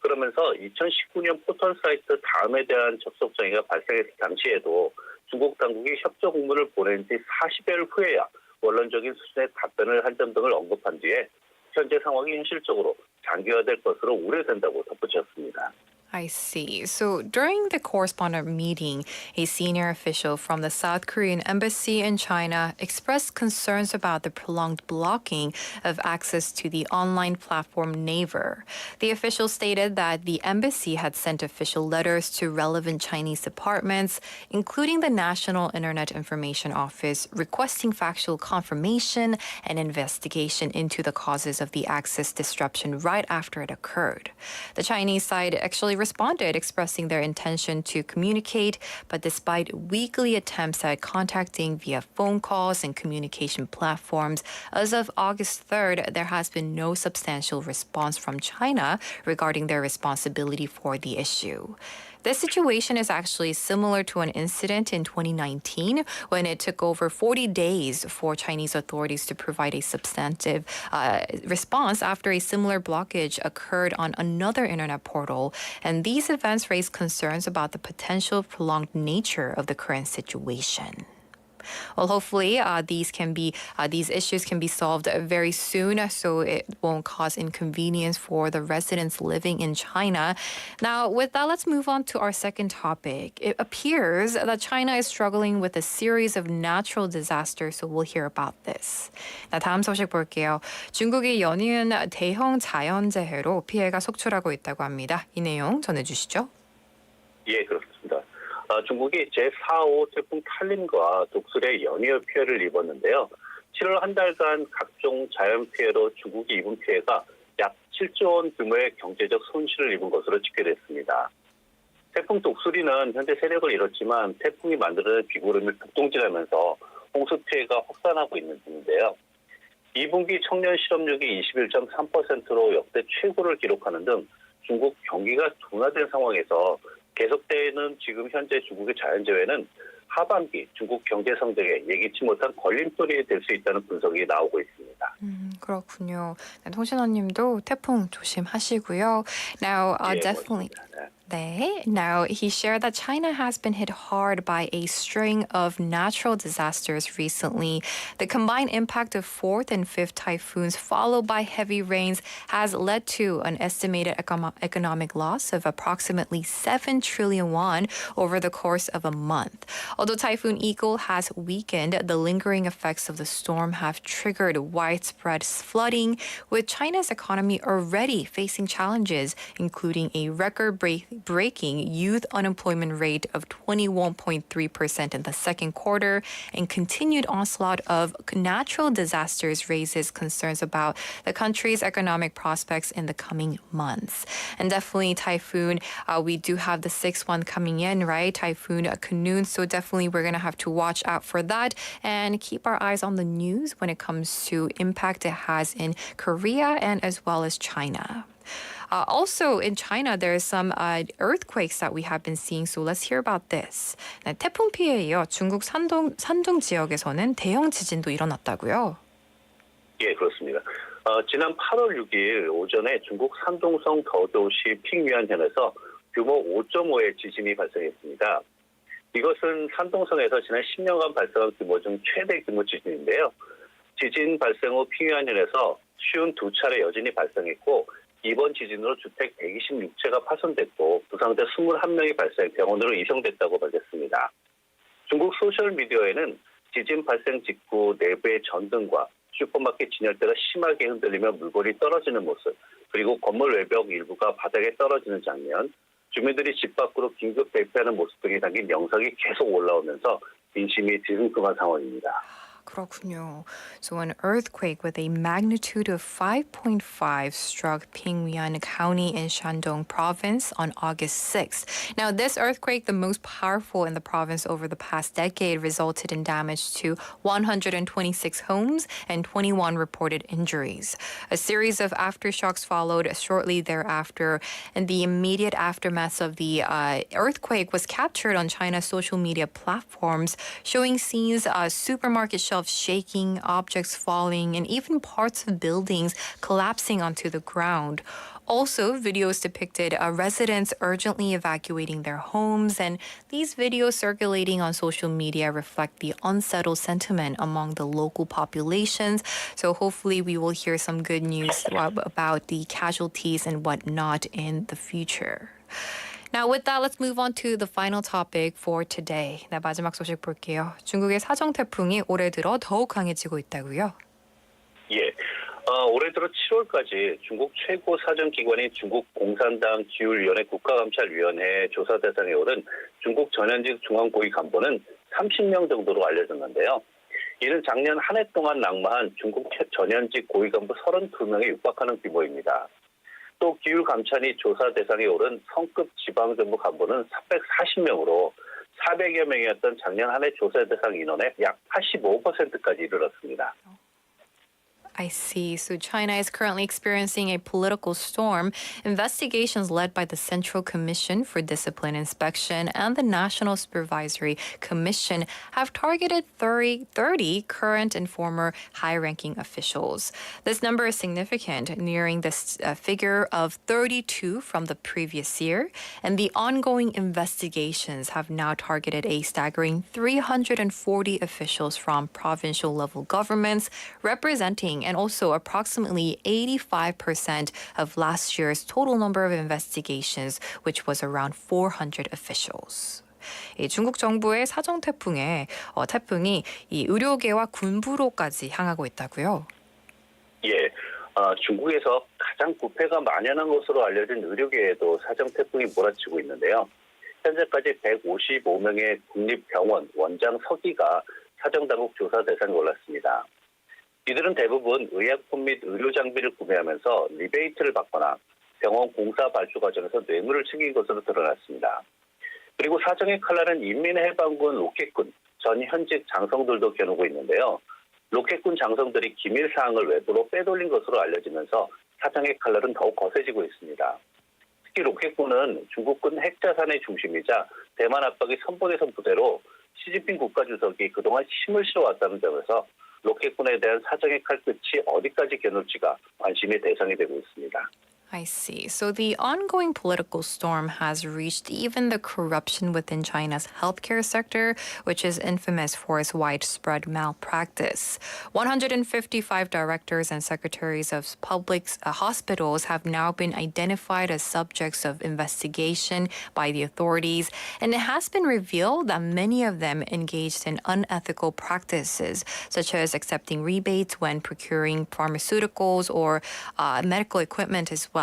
그러면서 2019년 포털 사이트 다음에 대한 접속 장애가 발생했을 당시에도 중국 당국이 협조 공문을 보낸 지 40여일 후에야 원론적인 수준의 답변을 한 점 등을 언급한 뒤에 현재 상황이 현실적으로 장기화될 것으로 우려된다고 덧붙였습니다. I see. So during the correspondent meeting, a senior official from the South Korean embassy in China expressed concerns about the prolonged blocking of access to the online platform Naver. The official stated that the embassy had sent official letters to relevant Chinese departments, including the National Internet Information Office, requesting factual confirmation and investigation into the causes of the access disruption right after it occurred. The Chinese side actually responded, expressing their intention to communicate, but despite weekly attempts at contacting via phone calls and communication platforms, as of August 3rd, there has been no substantial response from China regarding their responsibility for the issue. This situation is actually similar to an incident in 2019 when it took over 40 days for Chinese authorities to provide a substantive response after a similar blockage occurred on another internet portal. And these events raised concerns about the potential prolonged nature of the current situation. Well, hopefully these issues can be solved very soon so it won't cause inconvenience for the residents living in China. Now, with that, let's move on to our second topic. It appears that China is struggling with a series of natural disasters, so we'll hear about this. 나 다음 소식 볼게요. 중국이 연이은 대형 자연재해로 피해가 속출하고 있다고 합니다. 이 내용 전해주시죠. 예, 그렇습니다. 중국이 제4호 태풍 탈림과 독수리의 연이어 피해를 입었는데요. 7월 한 달간 각종 자연 피해로 중국이 입은 피해가 약 7조 원 규모의 경제적 손실을 입은 것으로 집계됐습니다. 태풍 독수리는 현재 세력을 잃었지만 태풍이 만들어낸 비구름이 북동진하면서 홍수 피해가 확산하고 있는 중인데요. 2분기 청년 실업률이 21.3%로 역대 최고를 기록하는 등 중국 경기가 둔화된 상황에서 계속되는 지금 현재 중국의 자연재해는 하반기 중국 경제 성장에 예기치 못한 걸림돌이 될 수 있다는 분석이 나오고 있습니다. 그렇군요. 네, 통신원님도 태풍 조심하시고요. Now, definitely. 네. Now, he shared that China has been hit hard by a string of natural disasters recently. The combined impact of fourth and fifth typhoons followed by heavy rains has led to an estimated economic loss of approximately 7 trillion won over the course of a month. Although Typhoon Eagle has weakened, the lingering effects of the storm have triggered widespread flooding, with China's economy already facing challenges, including a record-breaking youth unemployment rate of 21.3% in the second quarter, and continued onslaught of natural disasters raises concerns about the country's economic prospects in the coming months. And definitely typhoon, we do have the sixth one coming in, right? Typhoon Kanoon. So definitely we're going to have to watch out for that and keep our eyes on the news when it comes to impact it has in Korea and as well as China. Also in China, there's some earthquakes that we have been seeing. So let's hear about this. 네, 태풍 피해에 이어 중국 산둥 지역에서는 대형 지진도 일어났다고요? 예, 그렇습니다. 지난 8월 6일 오전에 중국 산둥성 더도시 핑위안현에서 규모 5.5의 지진이 발생했습니다. 이것은 산둥성에서 지난 10년간 발생한 규모 중 최대 규모 지진인데요. 지진 발생 후 핑위안현에서 52차례 여진이 발생했고 이번 지진으로 주택 126채가 파손됐고 부상자 21명이 발생 병원으로 이송됐다고 밝혔습니다. 중국 소셜미디어에는 지진 발생 직후 내부의 전등과 슈퍼마켓 진열대가 심하게 흔들리며 물건이 떨어지는 모습, 그리고 건물 외벽 일부가 바닥에 떨어지는 장면, 주민들이 집 밖으로 긴급 대피하는 모습 등이 담긴 영상이 계속 올라오면서 민심이 뒤숭숭한 상황입니다. 그렇군요. So an earthquake with a magnitude of 5.5 struck Pingyan County in Shandong Province on August 6th. Now, this earthquake, the most powerful in the province over the past decade, resulted in damage to 126 homes and 21 reported injuries. A series of aftershocks followed shortly thereafter, and the immediate aftermath of the earthquake was captured on China's social media platforms, showing scenes supermarket shelves shaking, objects falling, and even parts of buildings collapsing onto the ground. Also, videos depicted residents urgently evacuating their homes, and these videos circulating on social media reflect the unsettled sentiment among the local populations. So hopefully we will hear some good news about the casualties and whatnot in the future. Now, with that, let's move on to the final topic for today. 네, 마지막 소식 볼게요. 중국의 사정 태풍이 올해 들어 더욱 강해지고 있다고요? 예, 올해 들어 7월까지 중국 최고 사정기관인 중국 공산당 기후위원회 국가감찰위원회 조사 대상에 오른 중국 전현직 중앙고위 간부는 30명 정도로 알려졌는데요. 이는 작년 한 해 동안 낙마한 중국 전현직 고위 간부 32명에 육박하는 규모입니다. 또 기후 감찰이 조사 대상에 오른 성급 지방정부 간부는 340명으로 400여 명이었던 작년 한 해 조사 대상 인원의 약 85%까지 이르렀습니다. I see. So China is currently experiencing a political storm. Investigations led by the Central Commission for Discipline Inspection and the National Supervisory Commission have targeted 30 current and former high-ranking officials. This number is significant, nearing the figure of 32 from the previous year. And the ongoing investigations have now targeted a staggering 340 officials from provincial level governments, representing and also approximately 85% of last year's total number of investigations, which was around 400 officials. 이 중국 정부의 사정 태풍이 이 의료계와 군부로까지 향하고 있다고요? 예, 중국에서 가장 부패가 만연한 것으로 알려진 의료계에도 사정 태풍이 몰아치고 있는데요. 현재까지 155명의 국립병원 원장 서기가 사정당국 조사 대상에 올랐습니다. 이들은 대부분 의약품 및 의료 장비를 구매하면서 리베이트를 받거나 병원 공사 발주 과정에서 뇌물을 챙긴 것으로 드러났습니다. 그리고 사정의 칼날은 인민해방군 로켓군 전 현직 장성들도 겨누고 있는데요. 로켓군 장성들이 기밀 사항을 외부로 빼돌린 것으로 알려지면서 사정의 칼날은 더욱 거세지고 있습니다. 특히 로켓군은 중국군 핵자산의 중심이자 대만 압박이 선봉에선 부대로 시진핑 국가주석이 그동안 힘을 실어왔다는 점에서 로켓군에 대한 사정의 칼끝이 어디까지 겨눌지가 관심의 대상이 되고 있습니다. I see. So the ongoing political storm has reached even the corruption within China's healthcare sector, which is infamous for its widespread malpractice. 155 directors and secretaries of public hospitals have now been identified as subjects of investigation by the authorities, and it has been revealed that many of them engaged in unethical practices, such as accepting rebates when procuring pharmaceuticals or medical equipment as well.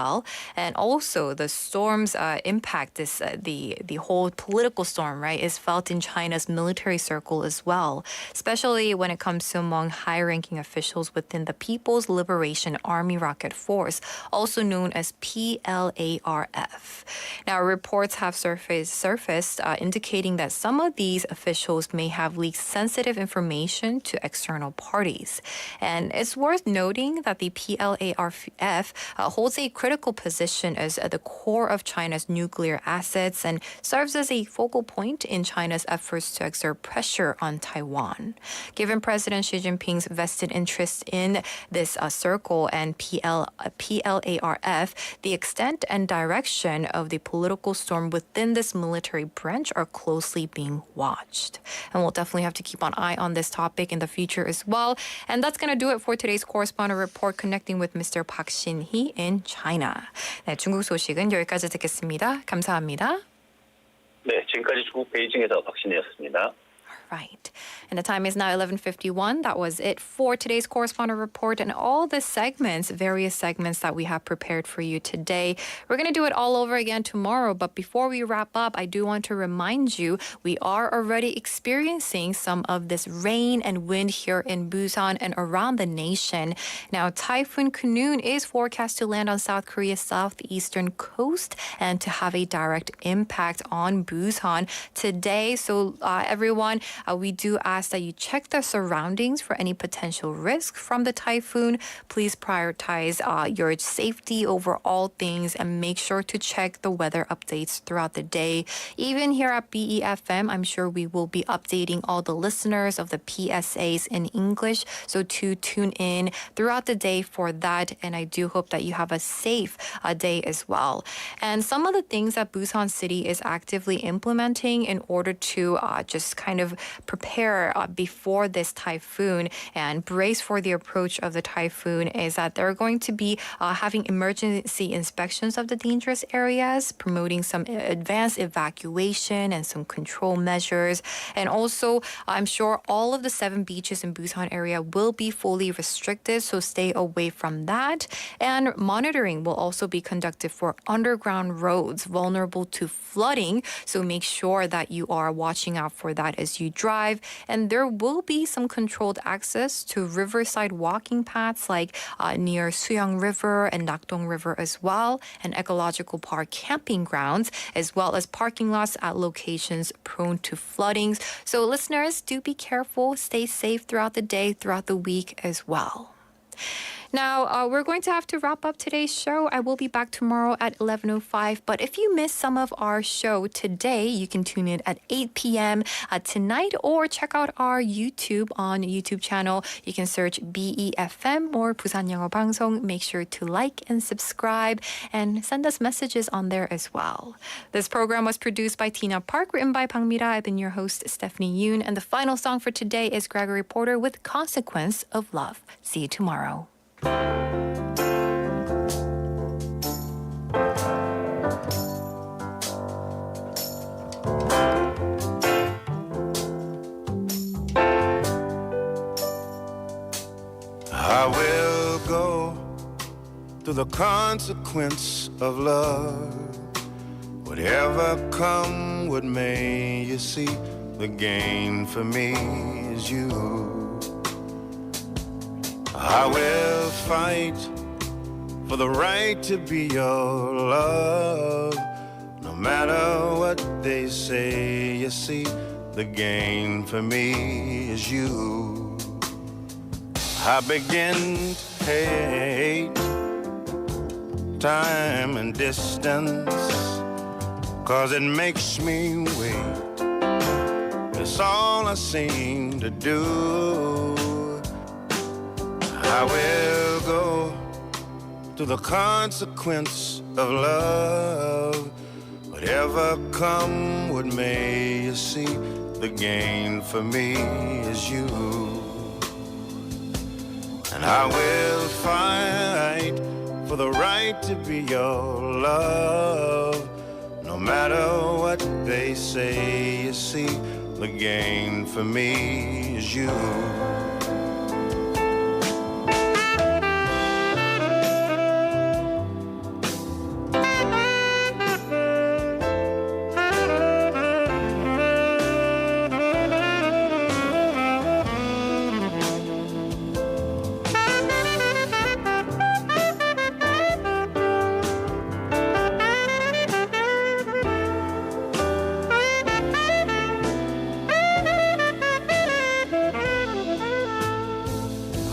And also the storm's impact is the whole political storm, right, is felt in China's military circle as well, especially when it comes to among high-ranking officials within the People's Liberation Army Rocket Force, also known as PLARF. Now, reports have surfaced indicating that some of these officials may have leaked sensitive information to external parties. And it's worth noting that the PLARF holds a critical position as the core of China's nuclear assets and serves as a focal point in China's efforts to exert pressure on Taiwan. Given President Xi Jinping's vested interest in this circle and PLARF, the extent and direction of the political storm within this military branch are closely being watched. And we'll definitely have to keep an eye on this topic in the future as well. And that's going to do it for today's correspondent report connecting with Mr. Park Shin-hee in China. 네, 중국 소식은 여기까지 듣겠습니다. 감사합니다. 네, 지금까지 중국 베이징에서 박신혜였습니다. Right. And the time is now 11:51. That was it for today's correspondent report and all the segments, various segments that we have prepared for you today. We're going to do it all over again tomorrow. But before we wrap up, I do want to remind you we are already experiencing some of this rain and wind here in Busan and around the nation. Now, Typhoon Kunun is forecast to land on South Korea's southeastern coast and to have a direct impact on Busan today. So everyone, we do ask that you check the surroundings for any potential risk from the typhoon. Please prioritize your safety over all things and make sure to check the weather updates throughout the day. Even here at BEFM, I'm sure we will be updating all the listeners of the PSAs in English. So to tune in throughout the day for that. And I do hope that you have a safe day as well. And some of the things that Busan City is actively implementing in order to just kind of prepare before this typhoon and brace for the approach of the typhoon is that they're going to be having emergency inspections of the dangerous areas, promoting some advanced evacuation and some control measures. And also, I'm sure all of the 7 beaches in Busan area will be fully restricted, so stay away from that. And monitoring will also be conducted for underground roads vulnerable to flooding, so make sure that you are watching out for that as you drive, and there will be some controlled access to riverside walking paths like near Suyang River and Nakdong River as well, and ecological park camping grounds, as well as parking lots at locations prone to floodings. So listeners, do be careful, stay safe throughout the day, throughout the week as well. Now, we're going to have to wrap up today's show. I will be back tomorrow at 11:05. But if you missed some of our show today, you can tune in at 8 p.m. Tonight or check out our YouTube channel. You can search BEFM or 부산영어방송. Make sure to like and subscribe and send us messages on there as well. This program was produced by Tina Park, written by Bang Mira. I've been your host, Stephanie Yoon. And the final song for today is Gregory Porter with Consequence of Love. See you tomorrow. I will go through the consequence of love. Whatever come, what may you see, the gain for me is you. I will fight for the right to be your love. No matter what they say, you see, the gain for me is you. I begin to hate time and distance, 'cause it makes me wait. It's all I seem to do. I will go to the consequence of love. Whatever come, what may you see, the gain for me is you. And I will fight for the right to be your love. No matter what they say, you see, the gain for me is you.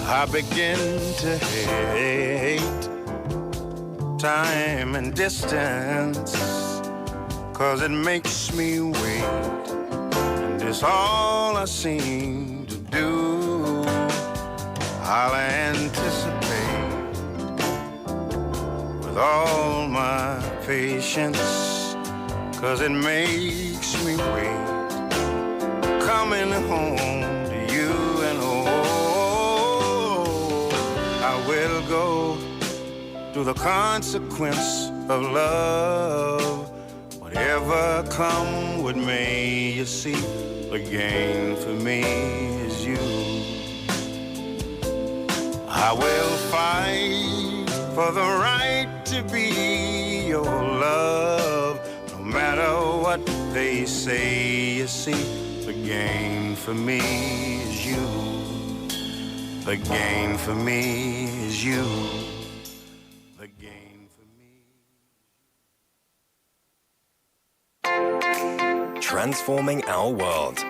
I begin to hate time and distance, 'cause it makes me wait, and it's all I seem to do. I'll anticipate with all my patience, 'cause it makes me wait, coming home to you, and I will go through the consequence of love. Whatever come, what may you see, the gain for me is you. I will fight for the right to be your love. No matter what they say, you see, the gain for me is you. The gain for me is you. The gain for me. Transforming our world.